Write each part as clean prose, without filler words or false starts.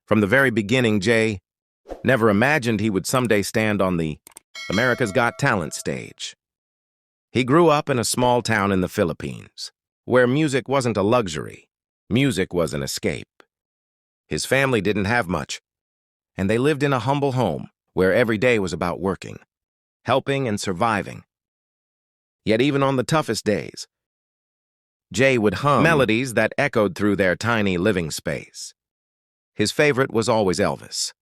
From the very beginning, Jay never imagined he would someday stand on the America's Got Talent stage. He grew up in a small town in the Philippines, where music wasn't a luxury. Music was an escape. His family didn't have much, and they lived in a humble home where every day was about working, helping, and surviving. Yet even on the toughest days, Jay would hum melodies that echoed through their tiny living space. His favorite was always Elvis.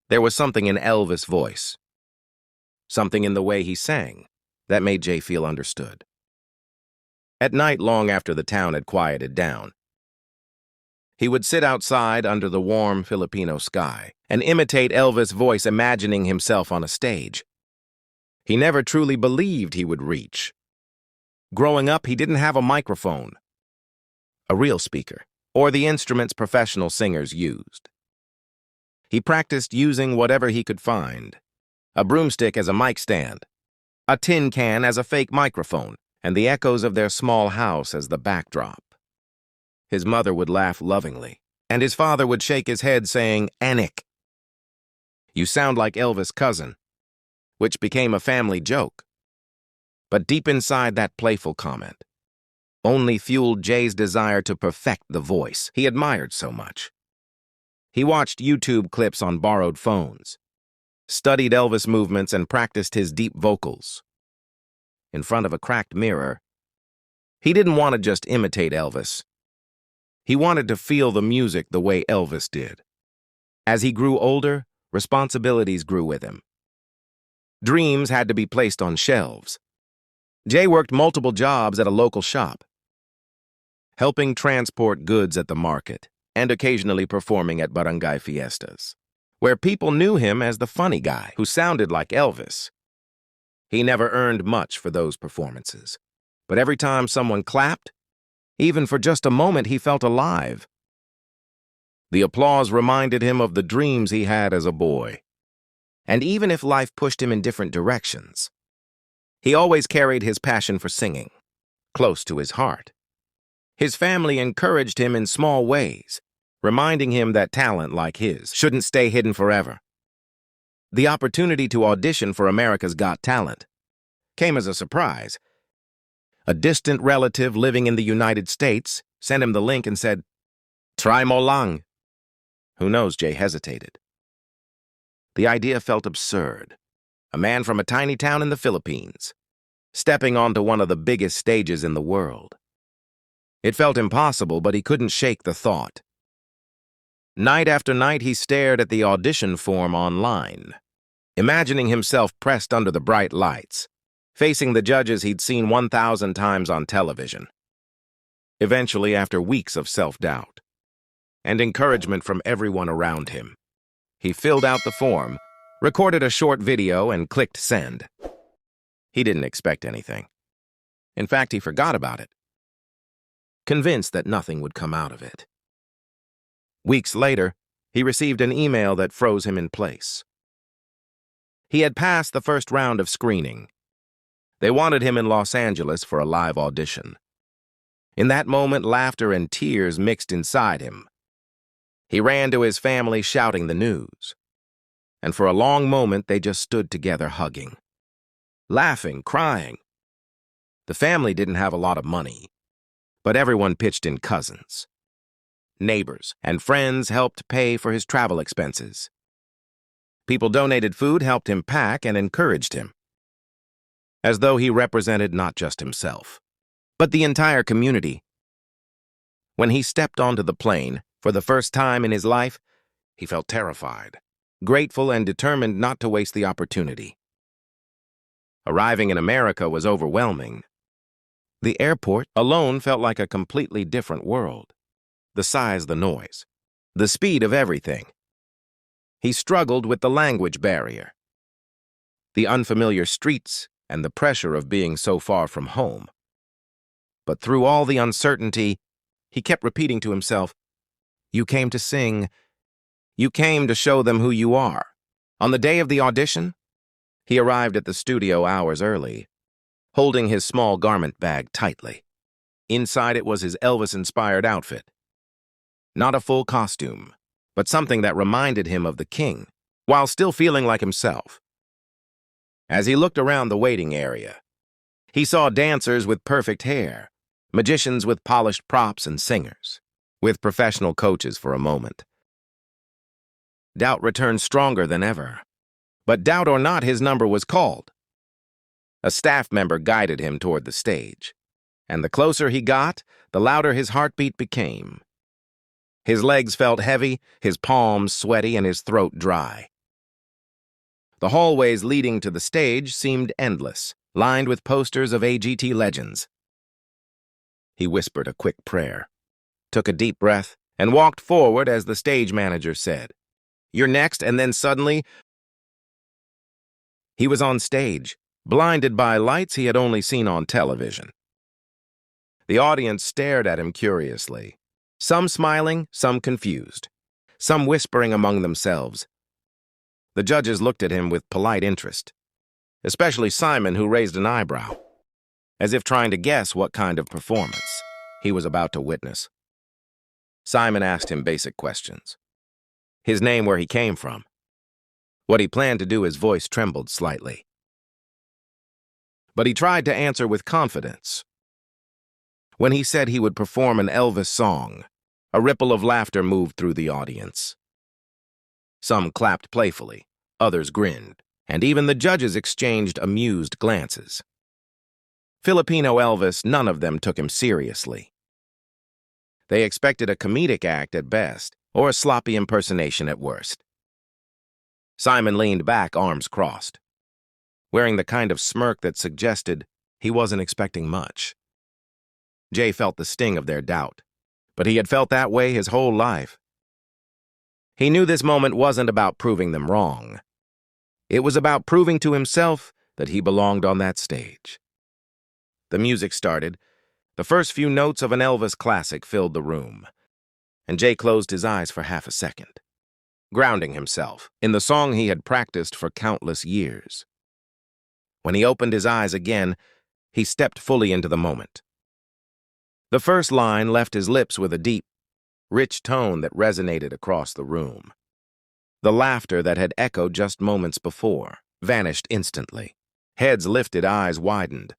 There was something in Elvis' voice, something in the way he sang, that made Jay feel understood. At night, long after the town had quieted down, he would sit outside under the warm Filipino sky and imitate Elvis' voice, imagining himself on a stage. He never truly believed he would reach. Growing up, he didn't have a microphone, a real speaker, or the instruments professional singers used. He practiced using whatever he could find: a broomstick as a mic stand, a tin can as a fake microphone, and the echoes of their small house as the backdrop. His mother would laugh lovingly, and his father would shake his head saying, "Anik, you sound like Elvis' cousin," which became a family joke. But deep inside that playful comment only fueled Jay's desire to perfect the voice he admired so much. He watched YouTube clips on borrowed phones, studied Elvis movements, and practiced his deep vocals. In front of a cracked mirror, he didn't want to just imitate Elvis. He wanted to feel the music the way Elvis did. As he grew older, responsibilities grew with him. Dreams had to be placed on shelves. Jay worked multiple jobs at a local shop, helping transport goods at the market and occasionally performing at barangay fiestas, where people knew him as the funny guy who sounded like Elvis. He never earned much for those performances, but every time someone clapped, even for just a moment, he felt alive. The applause reminded him of the dreams he had as a boy. And even if life pushed him in different directions, he always carried his passion for singing close to his heart. His family encouraged him in small ways, reminding him that talent like his shouldn't stay hidden forever. The opportunity to audition for America's Got Talent came as a surprise. A distant relative living in the United States sent him the link and said, "Try mo lang." Who knows, Jay hesitated. The idea felt absurd. A man from a tiny town in the Philippines, stepping onto one of the biggest stages in the world. It felt impossible, but he couldn't shake the thought. Night after night, he stared at the audition form online, imagining himself pressed under the bright lights, facing the judges he'd seen 1,000 times on television. Eventually, after weeks of self-doubt and encouragement from everyone around him, he filled out the form, recorded a short video, and clicked send. He didn't expect anything. In fact, he forgot about it, convinced that nothing would come out of it. Weeks later, he received an email that froze him in place. He had passed the first round of screening. They wanted him in Los Angeles for a live audition. In that moment, laughter and tears mixed inside him. He ran to his family shouting the news. And for a long moment, they just stood together hugging, laughing, crying. The family didn't have a lot of money, but everyone pitched in. Cousins, neighbors, and friends helped pay for his travel expenses. People donated food, helped him pack, and encouraged him, as though he represented not just himself, but the entire community. When he stepped onto the plane for the first time in his life, he felt terrified, grateful, and determined not to waste the opportunity. Arriving in America was overwhelming. The airport alone felt like a completely different world. The size, the noise, the speed of everything. He struggled with the language barrier, the unfamiliar streets, and the pressure of being so far from home. But through all the uncertainty, he kept repeating to himself, "You came to sing. You came to show them who you are." On the day of the audition, he arrived at the studio hours early, holding his small garment bag tightly. Inside it was his Elvis-inspired outfit. Not a full costume, but something that reminded him of the king, while still feeling like himself. As he looked around the waiting area, he saw dancers with perfect hair, magicians with polished props, and singers with professional coaches for a moment. Doubt returned stronger than ever. But doubt or not, his number was called. A staff member guided him toward the stage, and the closer he got, the louder his heartbeat became. His legs felt heavy, his palms sweaty, and his throat dry. The hallways leading to the stage seemed endless, lined with posters of AGT legends. He whispered a quick prayer, took a deep breath, and walked forward as the stage manager said, "You're next," and then suddenly, he was on stage, blinded by lights he had only seen on television. The audience stared at him curiously, some smiling, some confused, some whispering among themselves. The judges looked at him with polite interest, especially Simon, who raised an eyebrow, as if trying to guess what kind of performance he was about to witness. Simon asked him basic questions. His name, where he came from. What he planned to do. His voice trembled slightly. But he tried to answer with confidence. When he said he would perform an Elvis song, a ripple of laughter moved through the audience. Some clapped playfully, others grinned, and even the judges exchanged amused glances. Filipino Elvis, none of them took him seriously. They expected a comedic act at best, or a sloppy impersonation at worst. Simon leaned back, arms crossed, wearing the kind of smirk that suggested he wasn't expecting much. Jay felt the sting of their doubt, but he had felt that way his whole life. He knew this moment wasn't about proving them wrong. It was about proving to himself that he belonged on that stage. The music started. The first few notes of an Elvis classic filled the room, and Jay closed his eyes for half a second, grounding himself in the song he had practiced for countless years. When he opened his eyes again, he stepped fully into the moment. The first line left his lips with a deep, rich tone that resonated across the room. The laughter that had echoed just moments before vanished instantly. Heads lifted, eyes widened.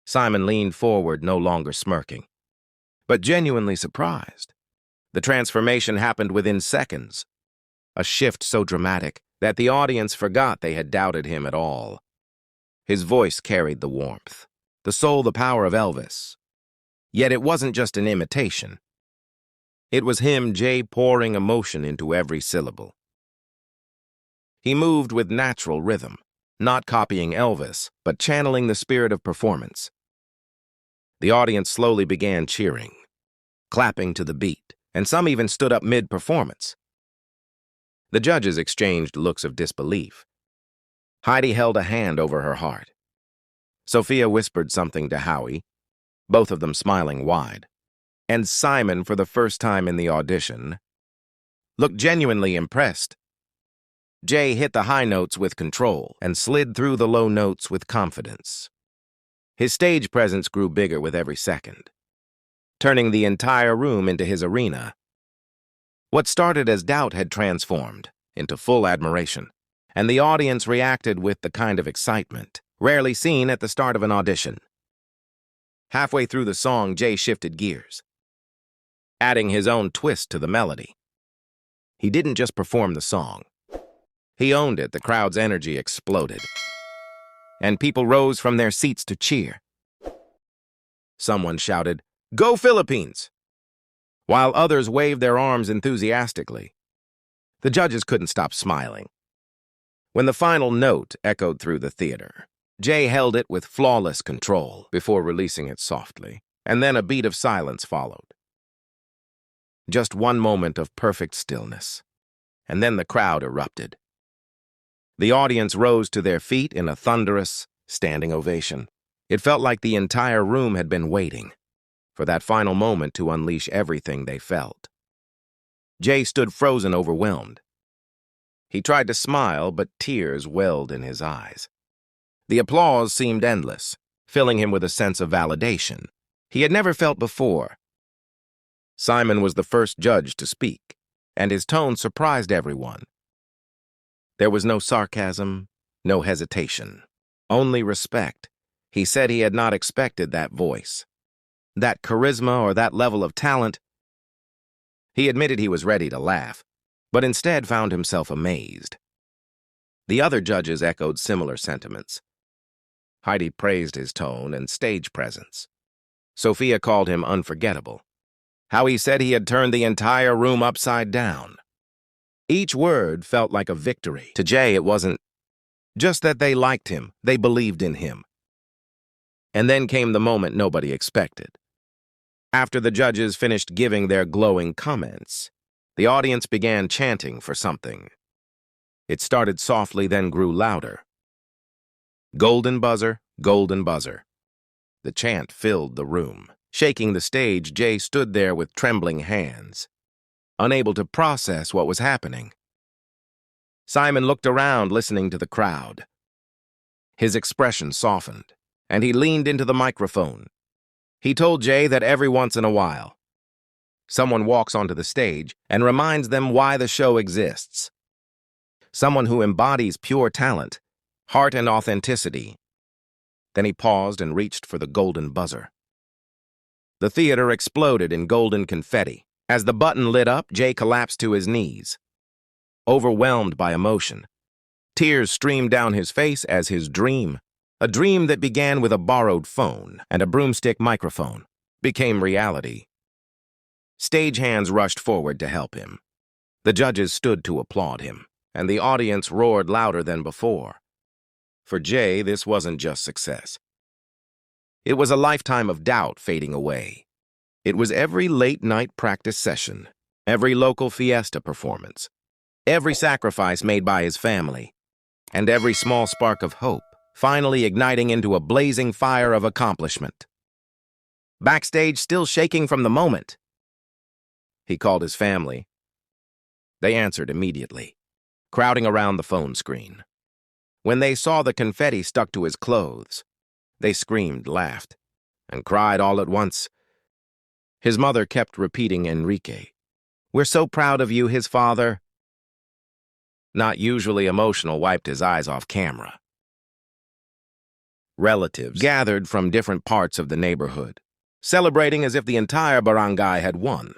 Simon leaned forward, no longer smirking, but genuinely surprised. The transformation happened within seconds, a shift so dramatic that the audience forgot they had doubted him at all. His voice carried the warmth, the soul, the power of Elvis. Yet it wasn't just an imitation. It was him, Jay, pouring emotion into every syllable. He moved with natural rhythm, not copying Elvis, but channeling the spirit of performance. The audience slowly began cheering, clapping to the beat, and some even stood up mid-performance. The judges exchanged looks of disbelief. Heidi held a hand over her heart. Sophia whispered something to Howie, both of them smiling wide. And Simon, for the first time in the audition, looked genuinely impressed. Jay hit the high notes with control and slid through the low notes with confidence. His stage presence grew bigger with every second, turning the entire room into his arena. What started as doubt had transformed into full admiration, and the audience reacted with the kind of excitement rarely seen at the start of an audition. Halfway through the song, Jay shifted gears, adding his own twist to the melody. He didn't just perform the song. He owned it. The crowd's energy exploded, and people rose from their seats to cheer. Someone shouted, "Go Philippines!" while others waved their arms enthusiastically. The judges couldn't stop smiling. When the final note echoed through the theater, Jay held it with flawless control before releasing it softly, and then a beat of silence followed. Just one moment of perfect stillness, and then the crowd erupted. The audience rose to their feet in a thunderous, standing ovation. It felt like the entire room had been waiting for that final moment to unleash everything they felt. Jay stood frozen, overwhelmed. He tried to smile, but tears welled in his eyes. The applause seemed endless, filling him with a sense of validation he had never felt before. Simon was the first judge to speak, and his tone surprised everyone. There was no sarcasm, no hesitation, only respect. He said he had not expected that voice, that charisma, or that level of talent. He admitted he was ready to laugh, but instead found himself amazed. The other judges echoed similar sentiments. Heidi praised his tone and stage presence. Sophia called him unforgettable. How he said he had turned the entire room upside down. Each word felt like a victory. To Jay, it wasn't just that they liked him, they believed in him. And then came the moment nobody expected. After the judges finished giving their glowing comments, the audience began chanting for something. It started softly, then grew louder. Golden buzzer, golden buzzer. The chant filled the room. Shaking the stage, Jay stood there with trembling hands, unable to process what was happening. Simon looked around, listening to the crowd. His expression softened, and he leaned into the microphone. He told Jay that every once in a while, someone walks onto the stage and reminds them why the show exists. Someone who embodies pure talent, heart, and authenticity. Then he paused and reached for the golden buzzer. The theater exploded in golden confetti. As the button lit up, Jay collapsed to his knees, overwhelmed by emotion. Tears streamed down his face as his dream, a dream that began with a borrowed phone and a broomstick microphone, became reality. Stagehands rushed forward to help him. The judges stood to applaud him, and the audience roared louder than before. For Jay, this wasn't just success. It was a lifetime of doubt fading away. It was every late-night practice session, every local fiesta performance, every sacrifice made by his family, and every small spark of hope finally igniting into a blazing fire of accomplishment. Backstage, still shaking from the moment, he called his family. They answered immediately, crowding around the phone screen. When they saw the confetti stuck to his clothes, they screamed, laughed, and cried all at once. His mother kept repeating Enrique. "We're so proud of you," his father, not usually emotional, wiped his eyes off camera. Relatives gathered from different parts of the neighborhood, celebrating as if the entire barangay had won.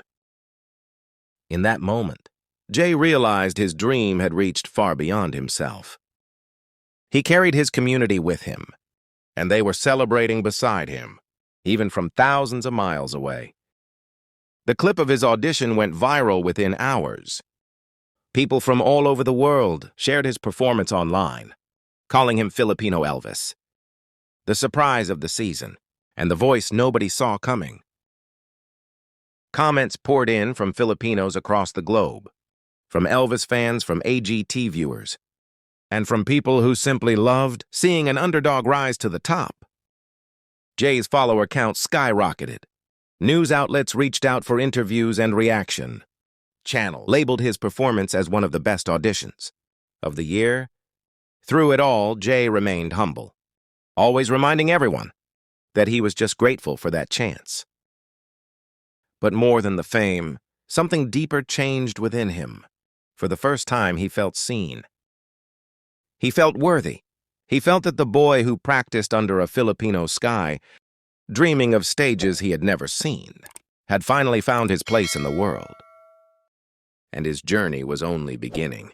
In that moment, Jay realized his dream had reached far beyond himself. He carried his community with him, and they were celebrating beside him, even from thousands of miles away. The clip of his audition went viral within hours. People from all over the world shared his performance online, calling him Filipino Elvis, the surprise of the season, and the voice nobody saw coming. Comments poured in from Filipinos across the globe, from Elvis fans, from AGT viewers, and from people who simply loved seeing an underdog rise to the top. Jay's follower count skyrocketed. News outlets reached out for interviews and reaction. Channels labeled his performance as one of the best auditions of the year. Through it all, Jay remained humble, always reminding everyone that he was just grateful for that chance. But more than the fame, something deeper changed within him. For the first time, he felt seen. He felt worthy. He felt that the boy who practiced under a Filipino sky, dreaming of stages he had never seen, had finally found his place in the world. And his journey was only beginning.